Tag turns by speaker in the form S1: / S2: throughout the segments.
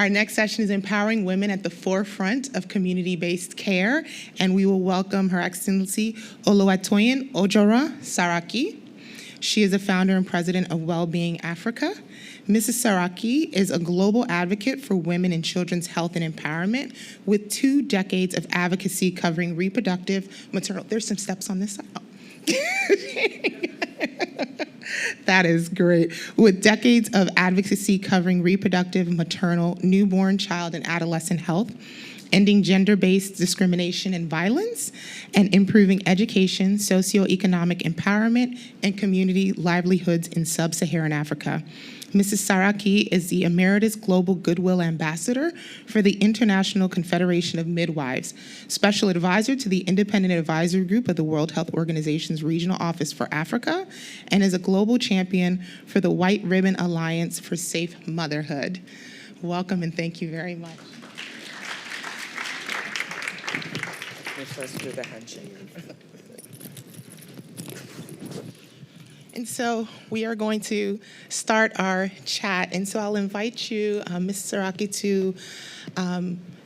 S1: Our next session is Empowering Women at the Forefront of Community-Based Care, and we will welcome Her Excellency Toyin Ojora Saraki. She is the founder and president of Wellbeing Africa. Mrs. Saraki is a global advocate for women and children's health and empowerment with 2 decades of advocacy covering reproductive, maternal. There's some steps on this side. That is great. With decades of advocacy covering reproductive, maternal, newborn, child, and adolescent health, ending gender-based discrimination and violence, and improving education, socioeconomic empowerment, and community livelihoods in sub-Saharan Africa. Mrs. Saraki is the Emeritus Global Goodwill Ambassador for the International Confederation of Midwives, Special Advisor to the Independent Advisory Group of the World Health Organization's Regional Office for Africa, and is a global champion for the White Ribbon Alliance for Safe Motherhood. Welcome and thank you very much.
S2: Let me first do the handshake.
S1: And so we are going to start our chat. And so I'll invite you, Ms. Saraki, to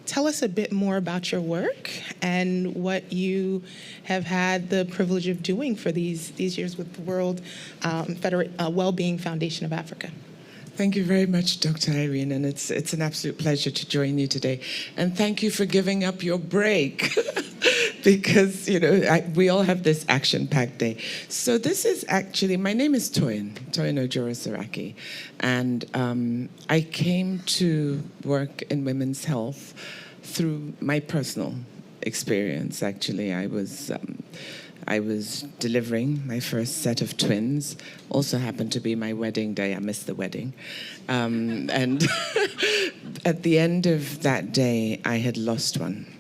S1: tell us a bit more about your work and what you have had the privilege of doing for these years with the World Wellbeing Foundation of Africa.
S2: Thank you very much, Dr. Irene, and it's an absolute pleasure to join you today. And thank you for giving up your break. Because, we all have this action-packed day. So this is actually, my name is Toyin Ojora Saraki. And I came to work in women's health through my personal experience, actually. I was delivering my first set of twins. Also happened to be my wedding day. I missed the wedding. And at the end of that day, I had lost one.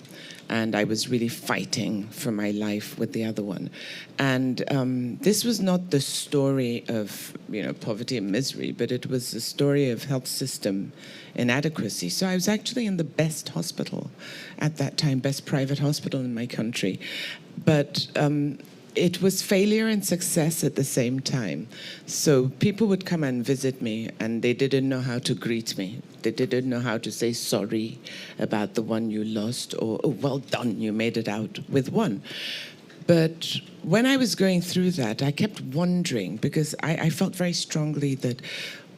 S2: And I was really fighting for my life with the other one. And this was not the story of poverty and misery, but it was the story of health system inadequacy. So I was actually in the best hospital at that time, best private hospital in my country. But it was failure and success at the same time. So people would come and visit me, and they didn't know how to greet me. They didn't know how to say sorry about the one you lost, or, oh, well done, you made it out with one. But when I was going through that, I kept wondering, because I felt very strongly that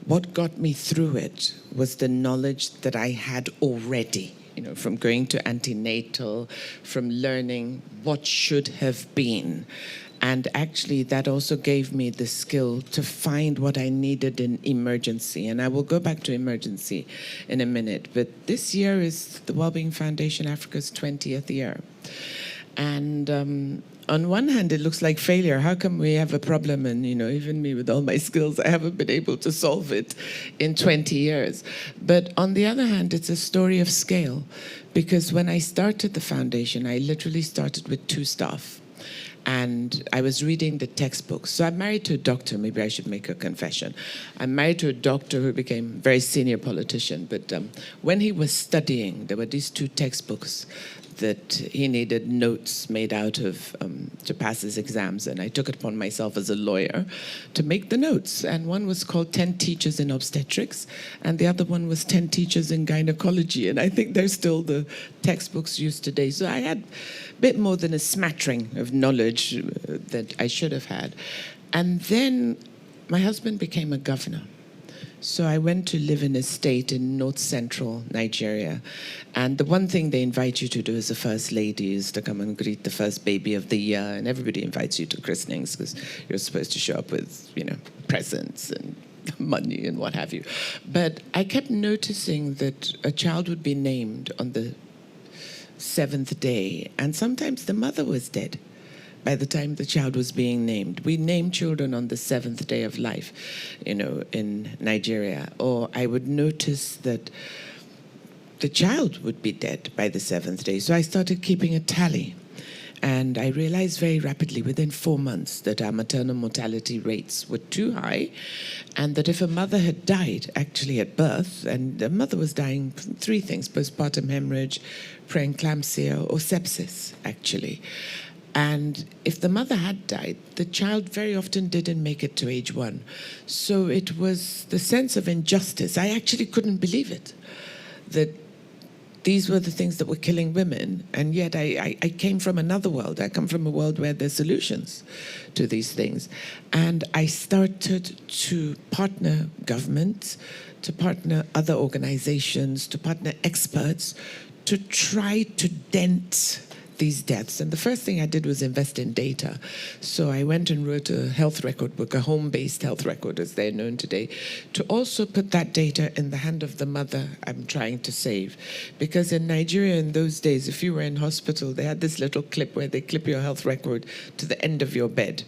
S2: what got me through it was the knowledge that I had already. From going to antenatal, from learning what should have been. And actually, that also gave me the skill to find what I needed in emergency. And I will go back to emergency in a minute. But this year is the Wellbeing Foundation Africa's 20th year. And on one hand, it looks like failure. How come we have a problem and, even me with all my skills, I haven't been able to solve it in 20 years. But on the other hand, it's a story of scale. Because when I started the foundation, I literally started with 2 staff. And I was reading the textbooks. So I'm married to a doctor. Maybe I should make a confession. I'm married to a doctor who became a very senior politician. But when he was studying, there were these 2 textbooks that he needed notes made out of to pass his exams. And I took it upon myself as a lawyer to make the notes. And one was called 10 Teachers in Obstetrics, and the other one was 10 Teachers in Gynecology. And I think they're still the textbooks used today. So I had a bit more than a smattering of knowledge that I should have had. And then my husband became a governor. So I went to live in a state in north-central Nigeria. And the one thing they invite you to do as a first lady is to come and greet the first baby of the year. And everybody invites you to christenings because you're supposed to show up with, presents and money and what have you. But I kept noticing that a child would be named on the 7th day. And sometimes the mother was dead by the time the child was being named. We name children on the 7th day of life, in Nigeria. Or I would notice that the child would be dead by the 7th day. So I started keeping a tally. And I realized very rapidly, within 4 months, that our maternal mortality rates were too high, and that if a mother had died, actually at birth, and the mother was dying from 3 things, postpartum hemorrhage, preeclampsia, or sepsis, actually. And if the mother had died, the child very often didn't make it to age 1. So it was the sense of injustice. I actually couldn't believe it. that these were the things that were killing women. And yet I came from another world. I come from a world where there's solutions to these things. And I started to partner governments, to partner other organizations, to partner experts, to try to dent these deaths. And the first thing I did was invest in data. So I went and wrote a health record book, a home-based health record as they're known today, to also put that data in the hand of the mother I'm trying to save. Because in Nigeria in those days, if you were in hospital, they had this little clip where they clip your health record to the end of your bed.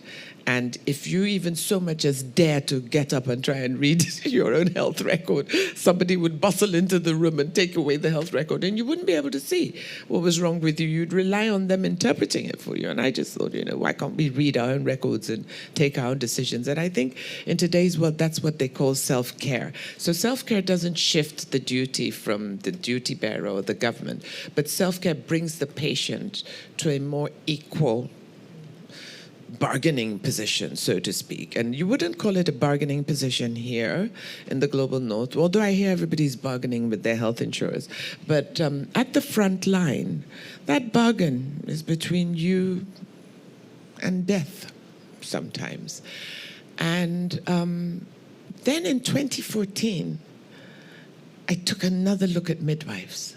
S2: And if you even so much as dare to get up and try and read your own health record, somebody would bustle into the room and take away the health record, and you wouldn't be able to see what was wrong with you. You'd rely on them interpreting it for you. And I just thought, why can't we read our own records and take our own decisions? And I think in today's world, that's what they call self-care. So self-care doesn't shift the duty from the duty bearer or the government, but self-care brings the patient to a more equal bargaining position, so to speak. And you wouldn't call it a bargaining position here in the global north, although I hear everybody's bargaining with their health insurers. But at the front line, that bargain is between you and death sometimes. And then in 2014, I took another look at midwives.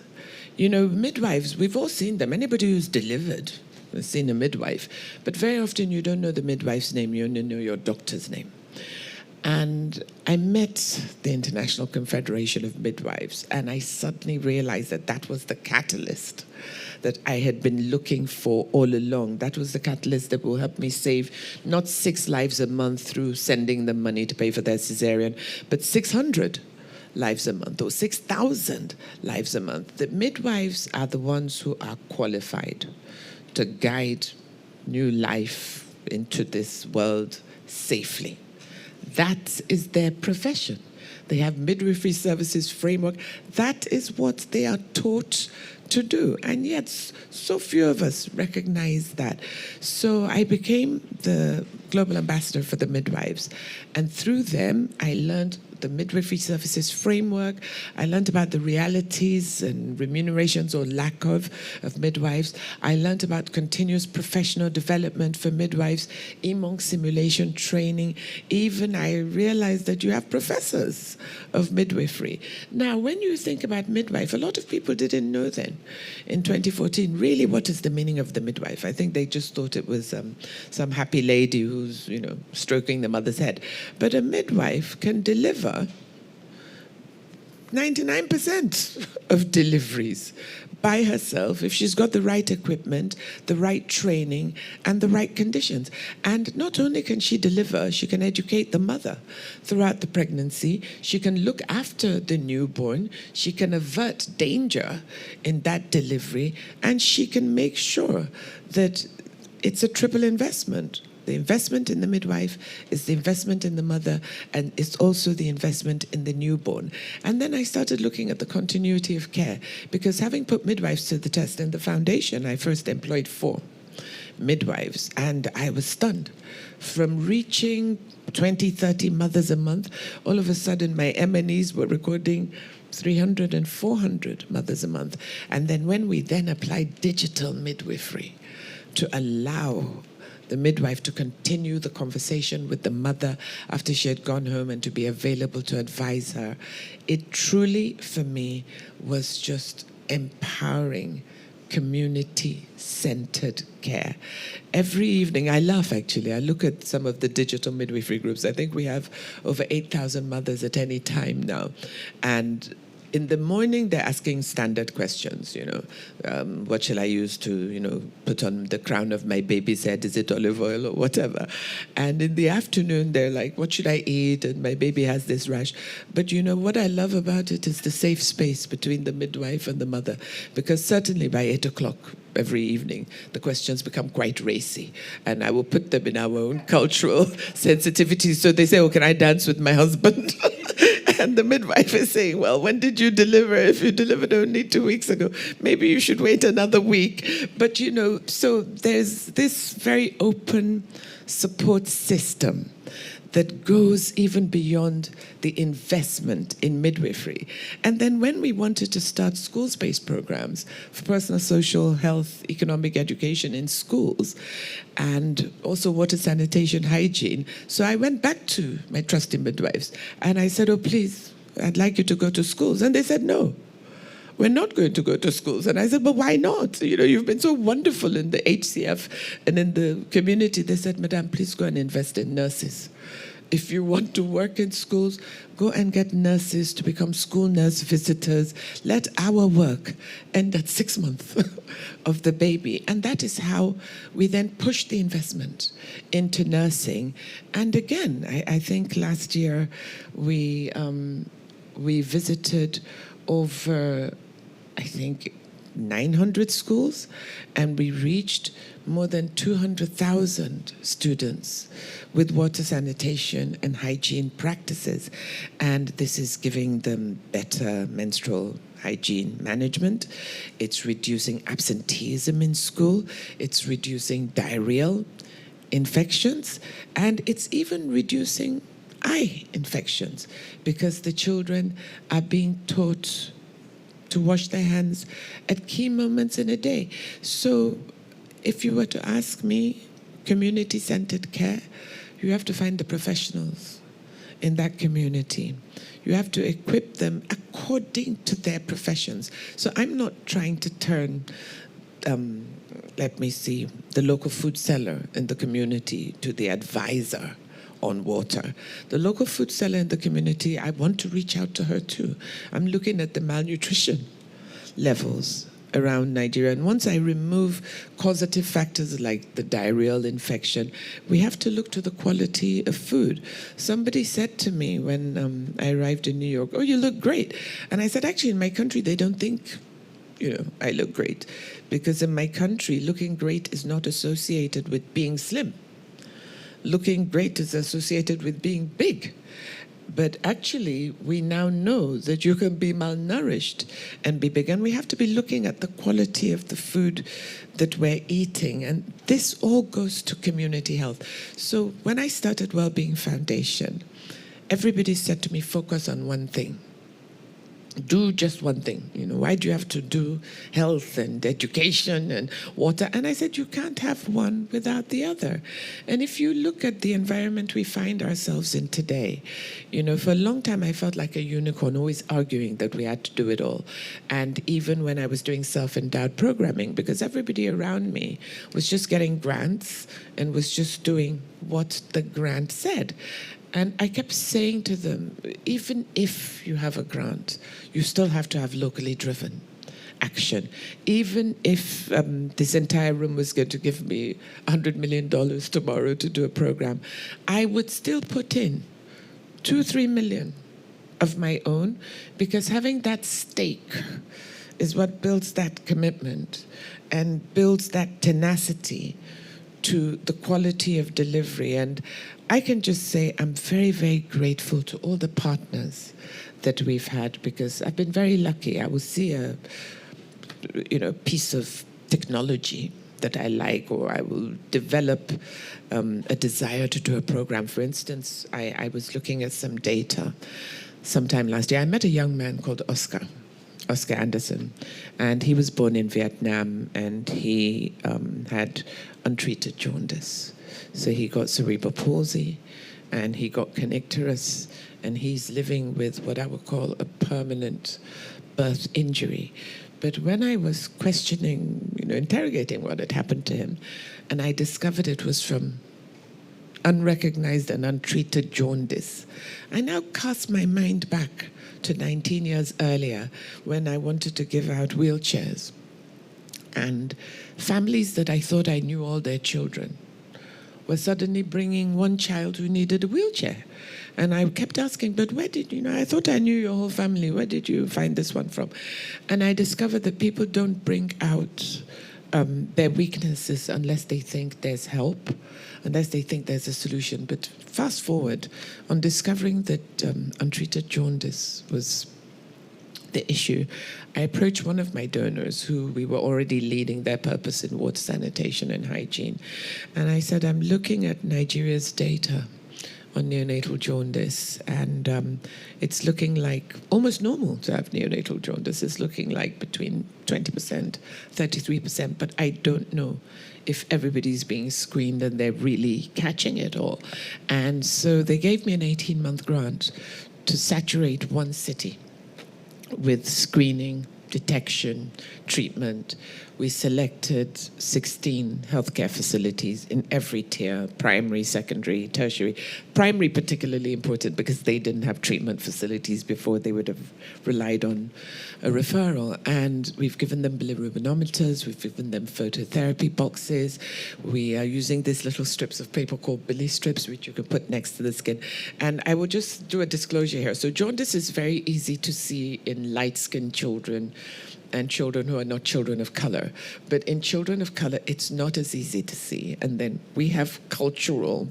S2: Midwives, we've all seen them. Anybody who's delivered has seen a midwife. But very often you don't know the midwife's name, you only know your doctor's name. And I met the International Confederation of Midwives, and I suddenly realized that that was the catalyst that I had been looking for all along. That was the catalyst that will help me save not 6 lives a month through sending them money to pay for their cesarean, but 600 lives a month or 6,000 lives a month. The midwives are the ones who are qualified to guide new life into this world safely. That is their profession. They have midwifery services framework. That is what they are taught to do. And yet, so few of us recognize that. So I became the global ambassador for the midwives. And through them, I learned the midwifery services framework. I learned about the realities and remunerations or lack of midwives. I learned about continuous professional development for midwives, EMONC simulation training. Even I realized that you have professors of midwifery. Now, when you think about midwife, a lot of people didn't know then, in 2014, really what is the meaning of the midwife? I think they just thought it was some happy lady who's, stroking the mother's head. But a midwife can deliver 99% of deliveries by herself if she's got the right equipment, the right training, and the right conditions. And not only can she deliver, she can educate the mother throughout the pregnancy. She can look after the newborn. She can avert danger in that delivery. And she can make sure that it's a triple investment. The investment in the midwife is the investment in the mother, and it's also the investment in the newborn. And then I started looking at the continuity of care, because having put midwives to the test in the foundation, I first employed 4 midwives, and I was stunned. From reaching 20, 30 mothers a month, all of a sudden my M&Es were recording 300 and 400 mothers a month. And then when we then applied digital midwifery to allow the midwife to continue the conversation with the mother after she had gone home and to be available to advise her, it truly, for me, was just empowering community-centered care. Every evening, I laugh actually, I look at some of the digital midwifery groups. I think we have over 8,000 mothers at any time now. And in the morning, they're asking standard questions, what shall I use to, put on the crown of my baby's head? Is it olive oil or whatever? And in the afternoon, they're like, what should I eat? And my baby has this rash. But what I love about it is the safe space between the midwife and the mother, because certainly by 8 o'clock every evening, the questions become quite racy. And I will put them in our own cultural sensitivities. So they say, oh, can I dance with my husband? And the midwife is saying, well, when did you deliver? If you delivered only 2 weeks ago, maybe you should wait another week. But, so there's this very open support system that goes even beyond the investment in midwifery. And then when we wanted to start schools-based programs for personal, social, health, economic education in schools, and also water, sanitation, hygiene, so I went back to my trusty midwives and I said, oh, please, I'd like you to go to schools. And they said, no. We're not going to go to schools. And I said, but why not? You know, you've been so wonderful in the HCF and in the community. They said, Madam, please go and invest in nurses. If you want to work in schools, go and get nurses to become school nurse visitors. Let our work end at 6 months of the baby. And that is how we then push the investment into nursing. And again, I think last year we visited over, I think, 900 schools, and we reached more than 200,000 students with water, sanitation, and hygiene practices. And this is giving them better menstrual hygiene management. It's reducing absenteeism in school. It's reducing diarrheal infections. And it's even reducing eye infections because the children are being taught to wash their hands at key moments in a day. So if you were to ask me, community-centered care, you have to find the professionals in that community. You have to equip them according to their professions. So I'm not trying to turn, let me see, the local food seller in the community to the advisor on water. The local food seller in the community, I want to reach out to her too. I'm looking at the malnutrition levels around Nigeria. And once I remove causative factors like the diarrheal infection, we have to look to the quality of food. Somebody said to me when I arrived in New York, oh, you look great. And I said, actually, in my country, they don't think, I look great. Because in my country, looking great is not associated with being slim. Looking great is associated with being big. But actually, we now know that you can be malnourished and be big. And we have to be looking at the quality of the food that we're eating. And this all goes to community health. So when I started Wellbeing Foundation, everybody said to me, focus on one thing. Do just one thing. Why do you have to do health and education and water? And I said, you can't have one without the other. And if you look at the environment we find ourselves in today, for a long time I felt like a unicorn, always arguing that we had to do it all. And even when I was doing self-endowed programming, because everybody around me was just getting grants and was just doing what the grant said. And I kept saying to them, even if you have a grant, you still have to have locally driven action. Even if this entire room was going to give me $100 million tomorrow to do a program, I would still put in 2-3 million of my own, because having that stake is what builds that commitment and builds that tenacity to the quality of delivery. And I can just say I'm very, very grateful to all the partners that we've had, because I've been very lucky. I will see a piece of technology that I like, or I will develop a desire to do a program. For instance, I was looking at some data sometime last year. I met a young man called Oscar Anderson, and he was born in Vietnam, and he had untreated jaundice. So he got cerebral palsy, and he got kernicterus, and he's living with what I would call a permanent birth injury. But when I was questioning, interrogating what had happened to him, and I discovered it was from unrecognized and untreated jaundice, I now cast my mind back to 19 years earlier when I wanted to give out wheelchairs. And families that I thought I knew all their children were suddenly bringing one child who needed a wheelchair. And I kept asking, but where did I thought I knew your whole family. Where did you find this one from? And I discovered that people don't bring out their weaknesses unless they think there's help, unless they think there's a solution. But fast forward, on discovering that untreated jaundice was the issue, I approached one of my donors who we were already leading their purpose in water, sanitation, and hygiene. And I said, I'm looking at Nigeria's data on neonatal jaundice, and it's looking like almost normal to have neonatal jaundice. It's looking like between 20%, 33%, but I don't know if everybody's being screened and they're really catching it all. And so they gave me an 18-month grant to saturate one city with screening, detection, treatment. We selected 16 healthcare facilities in every tier, primary, secondary, tertiary. Primary particularly important because they didn't have treatment facilities before. They would have relied on a referral. And we've given them bilirubinometers, we've given them phototherapy boxes. We are using these little strips of paper called Billy strips, which you can put next to the skin. And I will just do a disclosure here. So jaundice is very easy to see in light-skinned children and children who are not children of color. But in children of color, it's not as easy to see. And then we have cultural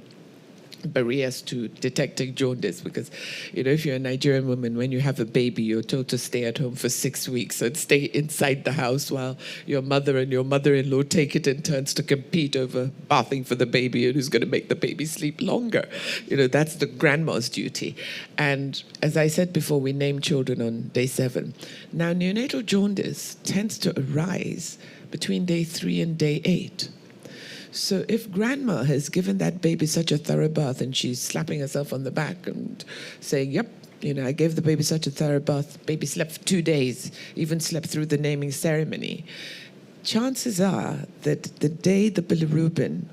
S2: barriers to detecting jaundice because, you know, if you're a Nigerian woman, when you have a baby, you're told to stay at home for 6 weeks and stay inside the house while your mother and your mother-in-law take it in turns to compete over bathing for the baby and who's going to make the baby sleep longer. You know, that's the grandma's duty. And as I said before, we name children on day 7. Now, neonatal jaundice tends to arise between day 3 and day 8. So if grandma has given that baby such a thorough bath and she's slapping herself on the back and saying, yep, you know, I gave the baby such a thorough bath, baby slept for 2 days, even slept through the naming ceremony, chances are that the day the bilirubin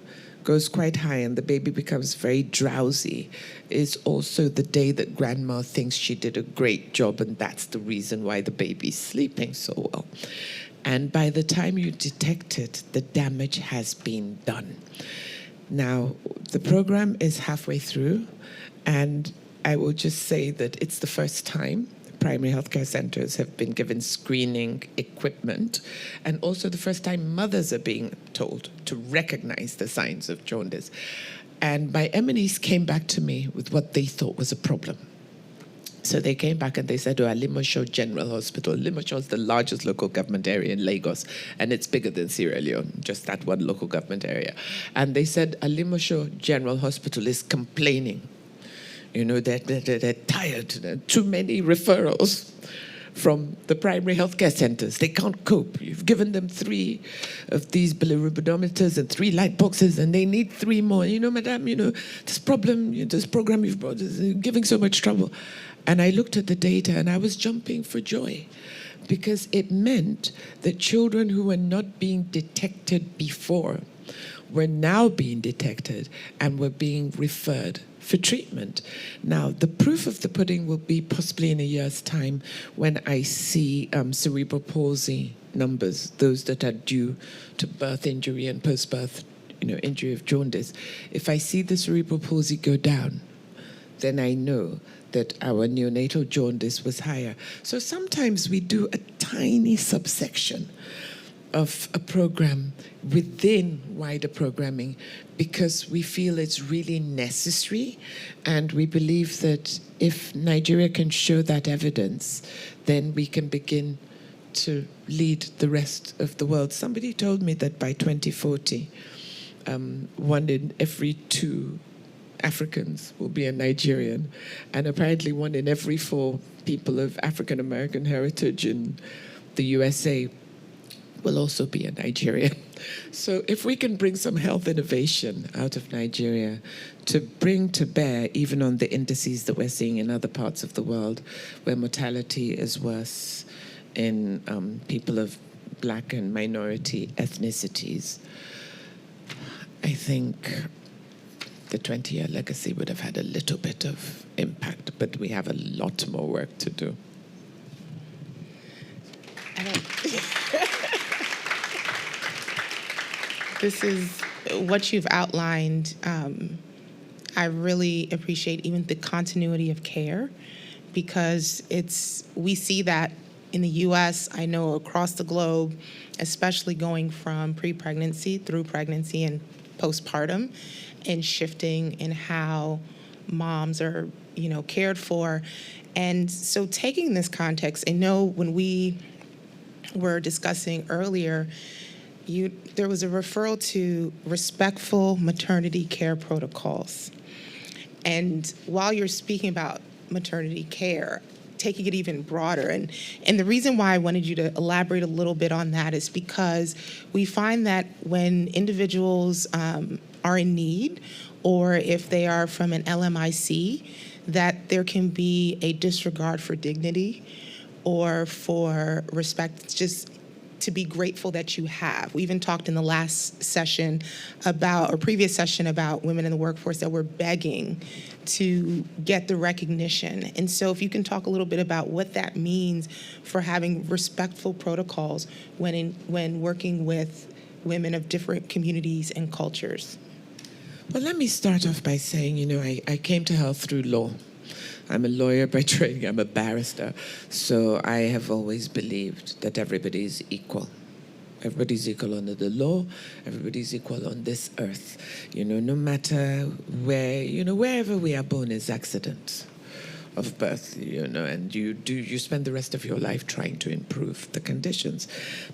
S2: goes quite high and the baby becomes very drowsy is also the day that grandma thinks she did a great job, and that's the reason why the baby's sleeping so well. And by the time you detect it, the damage has been done. Now, the program is halfway through, and I will just say that it's the first time primary healthcare centers have been given screening equipment, and also the first time mothers are being told to recognize the signs of jaundice. And my MNEs came back to me with what they thought was a problem. So they came back and they said, Limosho General Hospital. Limosho is the largest local government area in Lagos, and it's bigger than Sierra Leone, just that one local government area. And they said, Limosho General Hospital is complaining. You know, they're tired. There are too many referrals from the primary healthcare centers. They can't cope. You've given them 3 of these bilirubinometers and 3 light boxes, and they need 3 more. You know, madam, you know, this program you've brought is giving so much trouble. And I looked at the data and I was jumping for joy because it meant that children who were not being detected before were now being detected and were being referred for treatment. Now, the proof of the pudding will be possibly in a year's time when I see cerebral palsy numbers, those that are due to birth injury and post-birth, you know, injury of jaundice. If I see the cerebral palsy go down, then I know that our neonatal jaundice was higher. So sometimes we do a tiny subsection of a program within wider programming because we feel it's really necessary, and we believe that if Nigeria can show that evidence, then we can begin to lead the rest of the world. Somebody told me that by 2040, 1 in every 2 Africans will be a Nigerian, and apparently 1 in every 4 people of African American heritage in the USA will also be a Nigerian. So if we can bring some health innovation out of Nigeria to bring to bear even on the indices that we're seeing in other parts of the world where mortality is worse in people of black and minority ethnicities, I think the 20-year legacy would have had a little bit of impact, but we have a lot more work to do.
S1: This is what you've outlined. I really appreciate even the continuity of care, because we see that in the U.S., I know across the globe, especially going from pre-pregnancy through pregnancy and postpartum, and shifting in how moms are, you know, cared for. And so taking this context, I know when we were discussing earlier, there was a referral to respectful maternity care protocols. And while you're speaking about maternity care, taking it even broader, and the reason why I wanted you to elaborate a little bit on that is because we find that when individuals are in need, or if they are from an LMIC, that there can be a disregard for dignity or for respect, just to be grateful that you have. We even talked in the last session about, or previous session about women in the workforce that were begging to get the recognition. And so if you can talk a little bit about what that means for having respectful protocols when working with women of different communities and cultures.
S2: Well, let me start off by saying, I came to health through law. I'm a lawyer by training, I'm a barrister. So I have always believed that everybody is equal. Everybody's equal under the law, everybody's equal on this earth. No matter where, wherever we are born is accident of birth, and you spend the rest of your life trying to improve the conditions.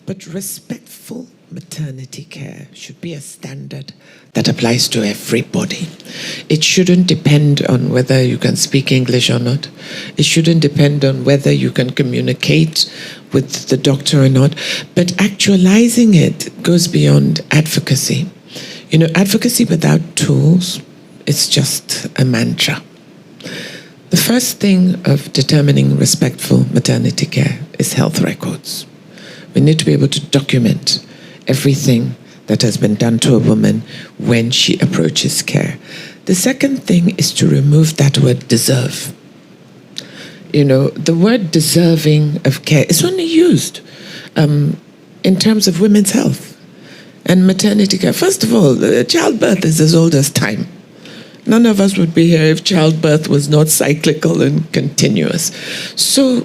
S2: But respectful maternity care should be a standard that applies to everybody. It shouldn't depend on whether you can speak English or not. It shouldn't depend on whether you can communicate with the doctor or not. But actualizing it goes beyond advocacy. Advocacy without tools is just a mantra. The first thing of determining respectful maternity care is health records. We need to be able to document everything that has been done to a woman when she approaches care. The second thing is to remove that word deserve. The word deserving of care is only used in terms of women's health and maternity care. First of all, childbirth is as old as time. None of us would be here if childbirth was not cyclical and continuous. So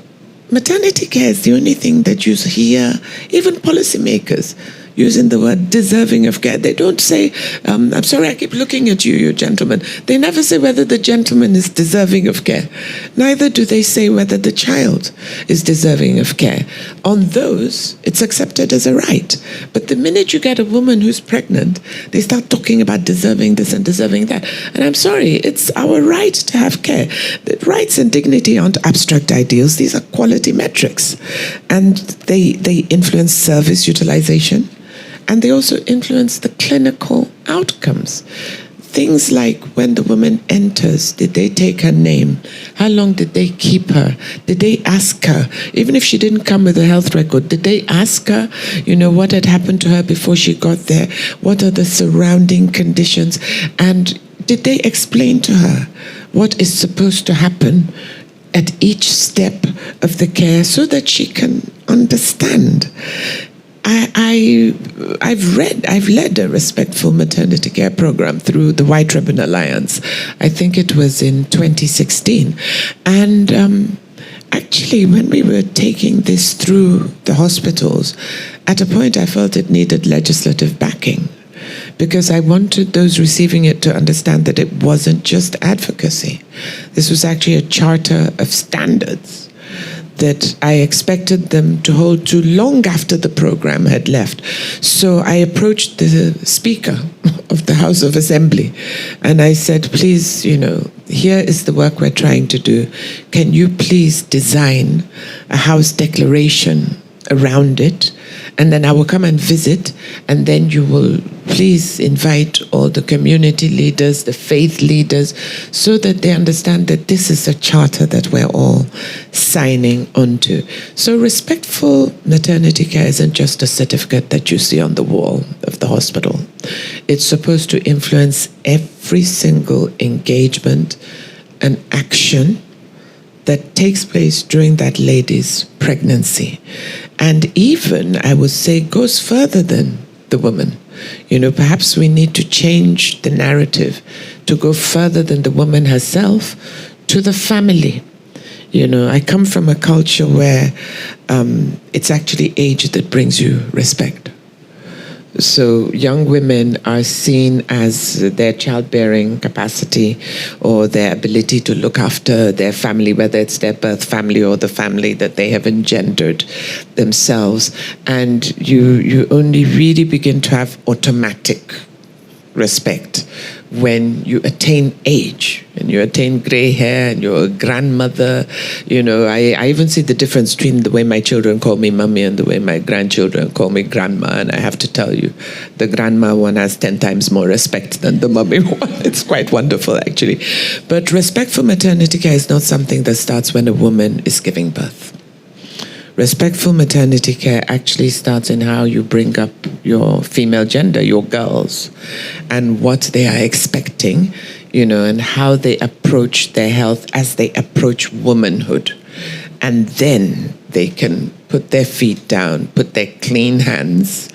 S2: maternity care is the only thing that you hear, even policymakers, using the word deserving of care. They don't say, I'm sorry, I keep looking at you, you gentleman. They never say whether the gentleman is deserving of care. Neither do they say whether the child is deserving of care. On those, it's accepted as a right. But the minute you get a woman who's pregnant, they start talking about deserving this and deserving that. And I'm sorry, it's our right to have care. The rights and dignity aren't abstract ideals. These are quality metrics. And they influence service utilization. And they also influence the clinical outcomes. Things like when the woman enters, did they take her name? How long did they keep her? Did they ask her, even if she didn't come with a health record, did they ask her, what had happened to her before she got there? What are the surrounding conditions? And did they explain to her what is supposed to happen at each step of the care so that she can understand? I've led a respectful maternity care program through the White Ribbon Alliance. I think it was in 2016. And actually, when we were taking this through the hospitals, at a point I felt it needed legislative backing, because I wanted those receiving it to understand that it wasn't just advocacy. This was actually a charter of standards that I expected them to hold to long after the program had left. So I approached the Speaker of the House of Assembly and I said, please, here is the work we're trying to do. Can you please design a House declaration around it? And then I will come and visit, and then you will please invite all the community leaders, the faith leaders, so that they understand that this is a charter that we're all signing onto. So respectful maternity care isn't just a certificate that you see on the wall of the hospital. It's supposed to influence every single engagement and action that takes place during that lady's pregnancy. And even, I would say, goes further than the woman. Perhaps we need to change the narrative to go further than the woman herself to the family. I come from a culture where it's actually age that brings you respect. So young women are seen as their childbearing capacity or their ability to look after their family, whether it's their birth family or the family that they have engendered themselves. And you only really begin to have automatic respect when you attain age and you attain gray hair and you're a grandmother. I even see the difference between the way my children call me mummy and the way my grandchildren call me grandma. And I have to tell you, the grandma one has 10 times more respect than the mummy one. It's quite wonderful, actually. But respect for maternity care is not something that starts when a woman is giving birth. Respectful maternity care actually starts in how you bring up your female gender, your girls, and what they are expecting, and how they approach their health as they approach womanhood. And then they can put their feet down, put their clean hands,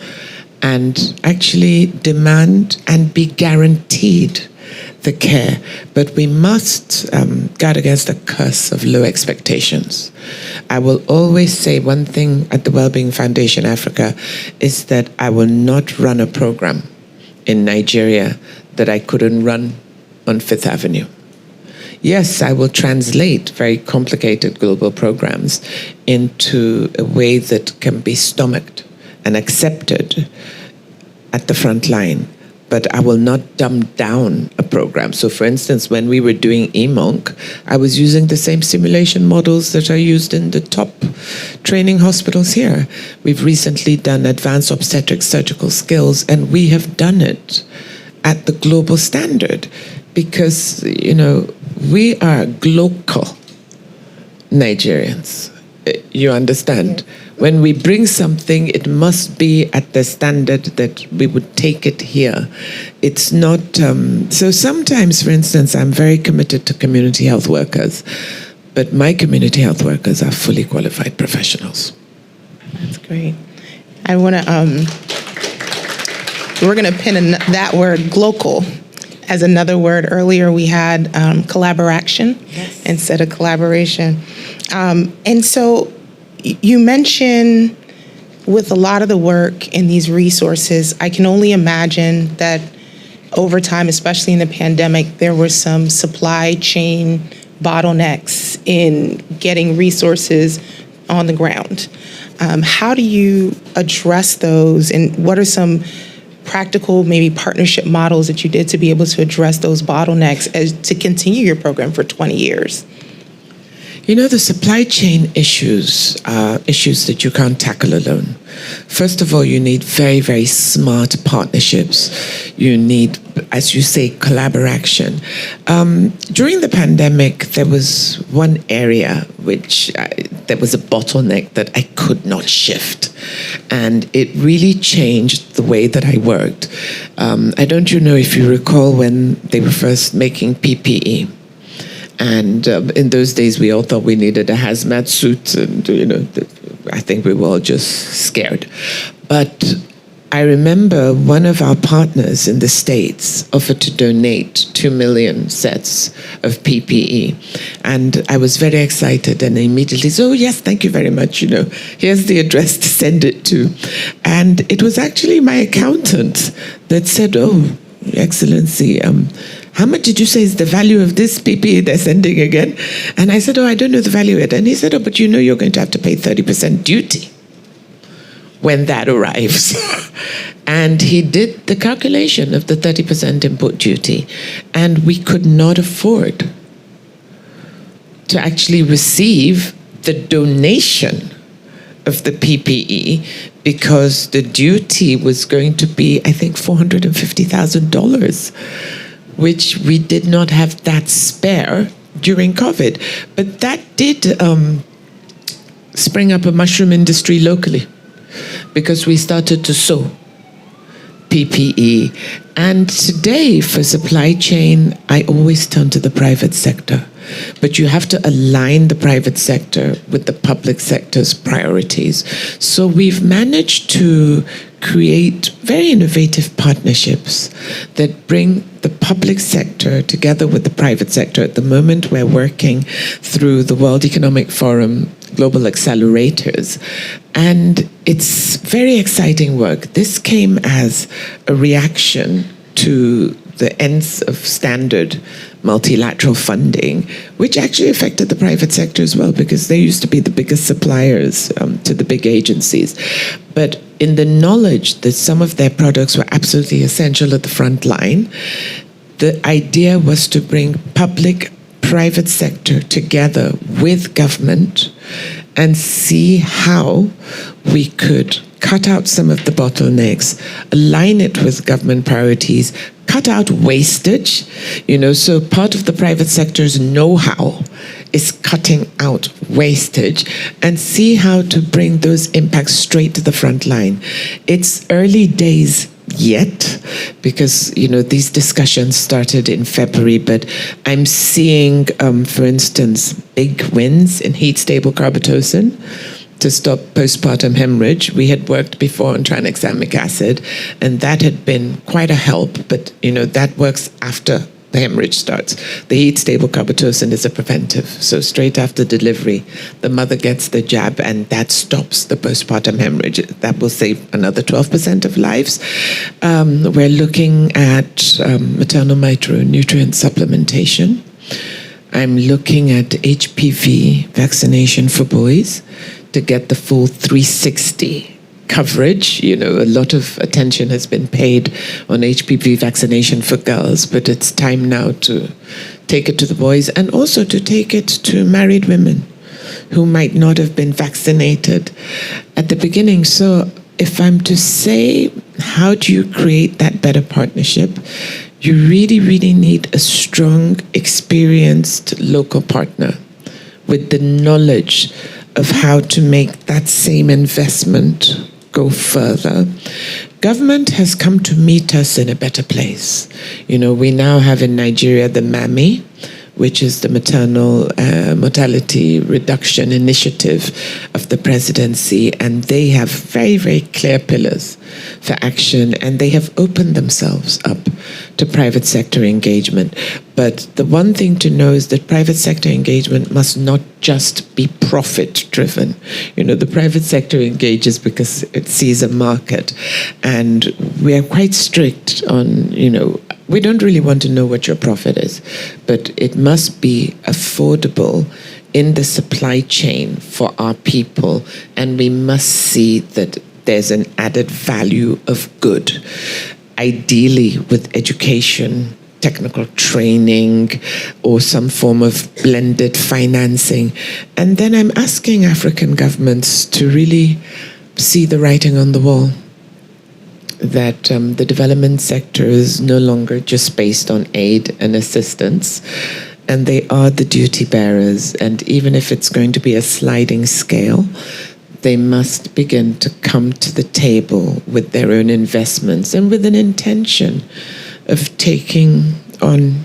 S2: and actually demand and be guaranteed the care. But we must guard against the curse of low expectations. I will always say one thing at the Wellbeing Foundation Africa is that I will not run a program in Nigeria that I couldn't run on Fifth Avenue. Yes, I will translate very complicated global programs into a way that can be stomached and accepted at the front line. But I will not dumb down a program. So for instance, when we were doing EMONC, I was using the same simulation models that are used in the top training hospitals here. We've recently done advanced obstetric surgical skills, and we have done it at the global standard because, we are global Nigerians. You understand? Yeah. When we bring something, it must be at the standard that we would take it here. It's not... so sometimes, for instance, I'm very committed to community health workers, but my community health workers are fully qualified professionals.
S1: That's great. I want to... we're going to pin that word, glocal, as another word. Earlier we had collaboration instead of collaboration. And so you mentioned with a lot of the work in these resources, I can only imagine that over time, especially in the pandemic, there were some supply chain bottlenecks in getting resources on the ground. How do you address those, and what are some practical, maybe partnership models that you did to be able to address those bottlenecks to continue your program for 20 years?
S2: The supply chain issues are issues that you can't tackle alone. First of all, you need very, very smart partnerships. You need, as you say, collaboration. During the pandemic, there was one area which there was a bottleneck that I could not shift. And it really changed the way that I worked. I don't know if you recall when they were first making PPE. And in those days, we all thought we needed a hazmat suit, and I think we were all just scared. But I remember one of our partners in the States offered to donate 2 million sets of PPE, and I was very excited. And I immediately said, "Oh yes, thank you very much. Here's the address to send it to." And it was actually my accountant that said, "Oh, Excellency, how much did you say is the value of this PPE they're sending again?" And I said, "Oh, I don't know the value of it." And he said, "Oh, but you're going to have to pay 30% duty when that arrives." And he did the calculation of the 30% import duty, and we could not afford to actually receive the donation of the PPE because the duty was going to be, I think, $450,000. Which we did not have that spare during COVID. But that did spring up a mushroom industry locally because we started to sew PPE. And today, for supply chain, I always turn to the private sector. But you have to align the private sector with the public sector's priorities. So we've managed to create very innovative partnerships that bring the public sector together with the private sector. At the moment, we're working through the World Economic Forum global accelerators, and it's very exciting work. This came as a reaction to the ends of standard multilateral funding, which actually affected the private sector as well, because they used to be the biggest suppliers to the big agencies. But in the knowledge that some of their products were absolutely essential at the front line, The idea was to bring public, private sector together with government and see how we could cut out some of the bottlenecks, align it with government priorities, cut out wastage. So part of the private sector's know-how is cutting out wastage, and see how to bring those impacts straight to the front line. It's early days yet, because these discussions started in February, but I'm seeing, for instance, big wins in heat-stable carbetocin to stop postpartum hemorrhage. We had worked before on tranexamic acid, and that had been quite a help, but that works after the hemorrhage starts. The heat-stable carbetocin is a preventive, so straight after delivery, the mother gets the jab, and that stops the postpartum hemorrhage. That will save another 12% of lives. We're looking at maternal micronutrient supplementation. I'm looking at HPV vaccination for boys to get the full 360 coverage. A lot of attention has been paid on HPV vaccination for girls, but it's time now to take it to the boys, and also to take it to married women who might not have been vaccinated at the beginning. So if I'm to say, how do you create that better partnership? You really, really need a strong, experienced local partner with the knowledge of how to make that same investment go further. Government has come to meet us in a better place. We now have in Nigeria the MAMI, which is the Maternal Mortality Reduction Initiative of the presidency, and they have very, very clear pillars for action, and they have opened themselves up to private sector engagement. But the one thing to know is that private sector engagement must not just be profit-driven. The private sector engages because it sees a market, and we are quite strict on, we don't really want to know what your profit is, but it must be affordable in the supply chain for our people, and we must see that there's an added value of good, ideally with education, technical training, or some form of blended financing. And then I'm asking African governments to really see the writing on the wall, that the development sector is no longer just based on aid and assistance, and they are the duty bearers. And even if it's going to be a sliding scale, they must begin to come to the table with their own investments and with an intention of taking on,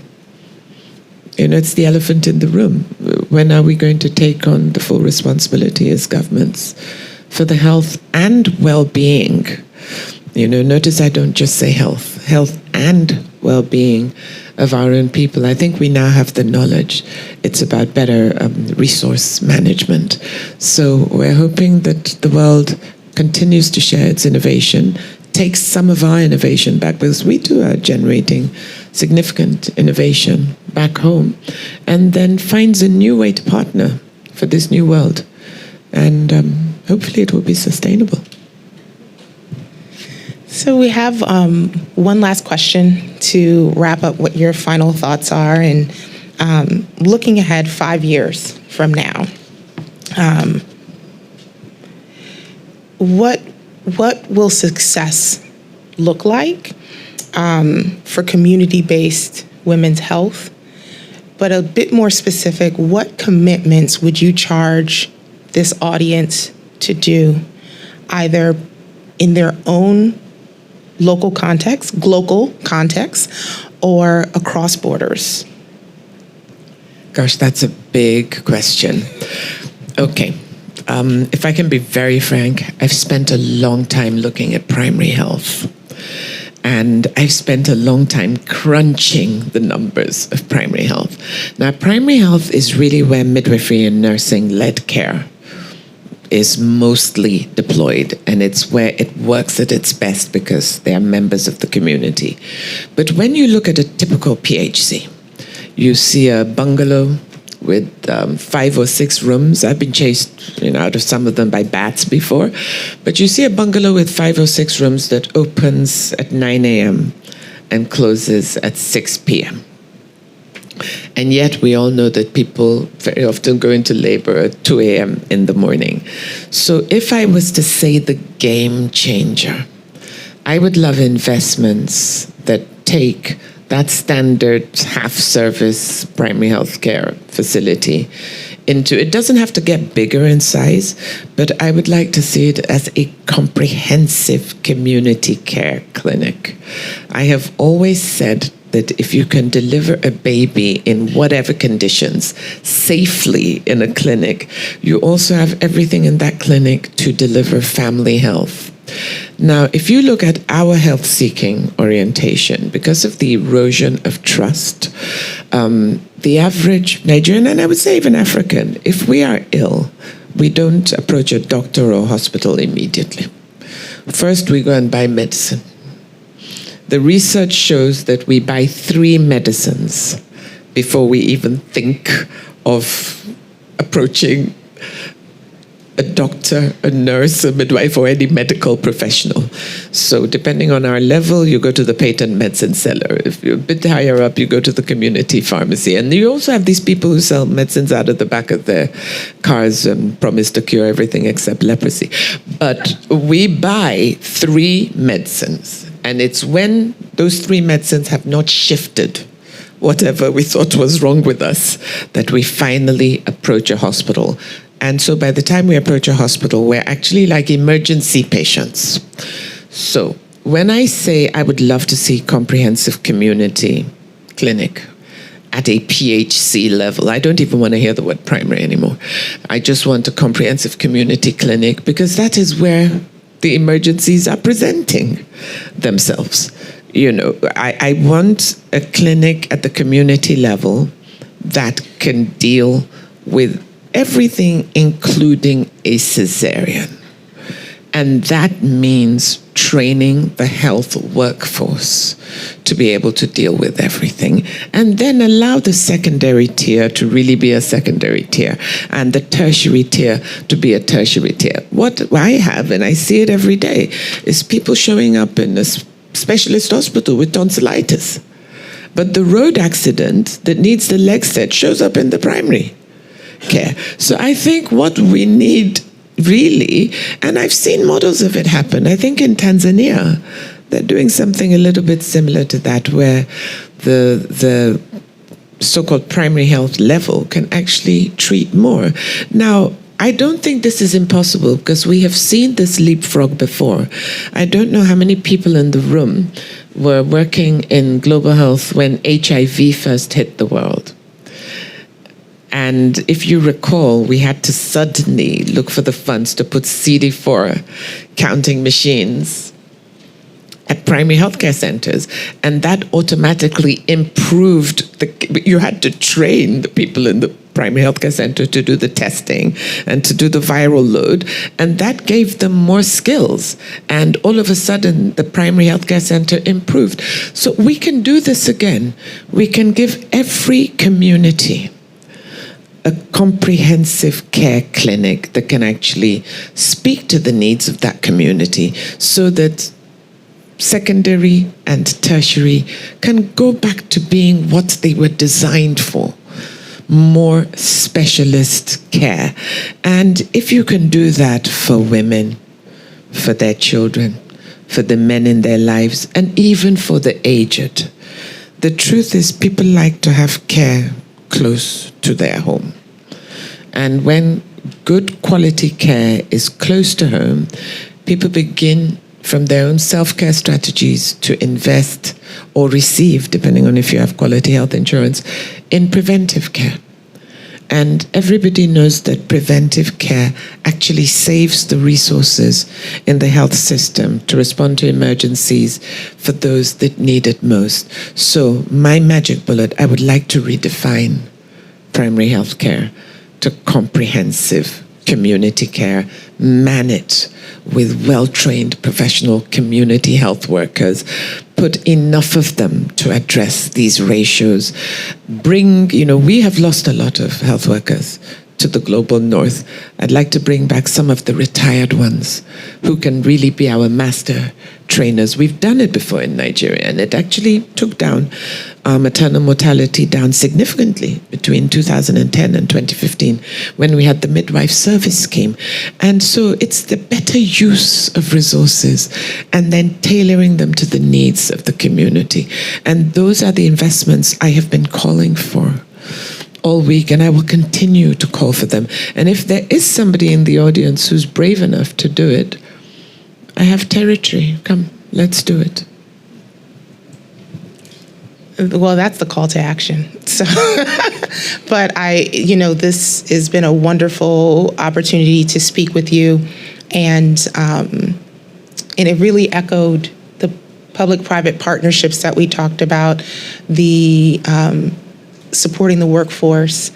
S2: it's the elephant in the room. When are we going to take on the full responsibility as governments for the health and well-being? Notice I don't just say health and well-being of our own people. I think we now have the knowledge. It's about better resource management. So we're hoping that the world continues to share its innovation, takes some of our innovation back, because we too are generating significant innovation back home, and then finds a new way to partner for this new world. And hopefully it will be sustainable.
S1: So we have one last question to wrap up what your final thoughts are, and looking ahead 5 years from now, what will success look like for community-based women's health? But a bit more specific, what commitments would you charge this audience to do, either in their own local context, global context, or across borders?
S2: Gosh, that's a big question. Okay. If I can be very frank, I've spent a long time looking at primary health. And I've spent a long time crunching the numbers of primary health. Now, primary health is really where midwifery and nursing-led care is mostly deployed, and it's where it works at its best because they are members of the community. But when you look at a typical PHC, you see a bungalow with 5 or 6 rooms. I've been chased out of some of them by bats before. But you see a bungalow with 5 or 6 rooms that opens at 9 a.m. and closes at 6 p.m. And yet we all know that people very often go into labor at 2 a.m. in the morning. So if I was to say the game changer, I would love investments that take that standard half-service primary health care facility into, it doesn't have to get bigger in size, but I would like to see it as a comprehensive community care clinic. I have always said that if you can deliver a baby in whatever conditions safely in a clinic, you also have everything in that clinic to deliver family health. Now, if you look at our health-seeking orientation, because of the erosion of trust, the average Nigerian, and I would say even African, if we are ill, we don't approach a doctor or hospital immediately. First, we go and buy medicine. The research shows that we buy 3 medicines before we even think of approaching a doctor, a nurse, a midwife, or any medical professional. So depending on our level, you go to the patent medicine seller. If you're a bit higher up, you go to the community pharmacy. And you also have these people who sell medicines out of the back of their cars and promise to cure everything except leprosy. But we buy 3 medicines. And it's when those 3 medicines have not shifted whatever we thought was wrong with us that we finally approach a hospital. And so by the time we approach a hospital, we're actually like emergency patients. So when I say I would love to see comprehensive community clinic at a PHC level, I don't even want to hear the word primary anymore. I just want a comprehensive community clinic because that is where the emergencies are presenting themselves. You know, I want a clinic at the community level that can deal with everything, including a cesarean. And that means training the health workforce to be able to deal with everything. And then allow the secondary tier to really be a secondary tier and the tertiary tier to be a tertiary tier. What I have, and I see it every day, is people showing up in a specialist hospital with tonsillitis. But the road accident that needs the leg set shows up in the primary care. So I think what we need really, and I've seen models of it happen. I think in Tanzania, they're doing something a little bit similar to that, where the so-called primary health level can actually treat more. Now, I don't think this is impossible because we have seen this leapfrog before. I don't know how many people in the room were working in global health when HIV first hit the world. And if you recall, we had to suddenly look for the funds to put CD4 counting machines at primary healthcare centers. And that automatically improved you had to train the people in the primary healthcare center to do the testing and to do the viral load. And that gave them more skills. And all of a sudden, the primary healthcare center improved. So we can do this again. We can give every community a comprehensive care clinic that can actually speak to the needs of that community so that secondary and tertiary can go back to being what they were designed for, more specialist care. And if you can do that for women, for their children, for the men in their lives, and even for the aged, the truth is people like to have care close to their home. And when good quality care is close to home, people begin from their own self-care strategies to invest or receive, depending on if you have quality health insurance, in preventive care. And everybody knows that preventive care actually saves the resources in the health system to respond to emergencies for those that need it most. So my magic bullet, I would like to redefine primary health care to comprehensive community care, man it with well-trained professional community health workers, put enough of them to address these ratios, we have lost a lot of health workers to the global north. I'd like to bring back some of the retired ones who can really be our master trainers. We've done it before in Nigeria, and it actually took down maternal mortality down significantly between 2010 and 2015 when we had the midwife service scheme. And so it's the better use of resources and then tailoring them to the needs of the community. And those are the investments I have been calling for all week, and I will continue to call for them. And if there is somebody in the audience who's brave enough to do it, I have territory. Come, let's do it.
S1: Well, that's the call to action. So, but this has been a wonderful opportunity to speak with you, and it really echoed the public-private partnerships that we talked about, the supporting the workforce,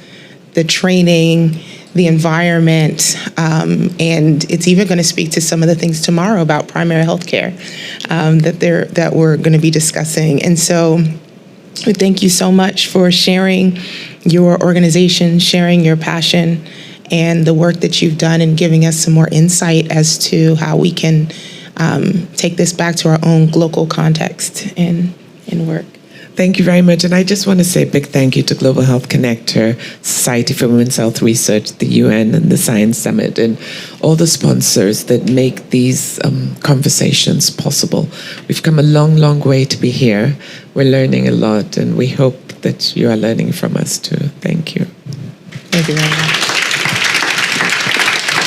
S1: the training, the environment, and it's even going to speak to some of the things tomorrow about primary health care that we're going to be discussing. And so we thank you so much for sharing your organization, sharing your passion, and the work that you've done, and giving us some more insight as to how we can take this back to our own local context and work.
S2: Thank you very much. And I just want to say a big thank you to Global Health Connector, Society for Women's Health Research, the UN, and the Science Summit, and all the sponsors that make these conversations possible. We've come a long, long way to be here. We're learning a lot, and we hope that you are learning from us too. Thank you.
S1: Thank you very much.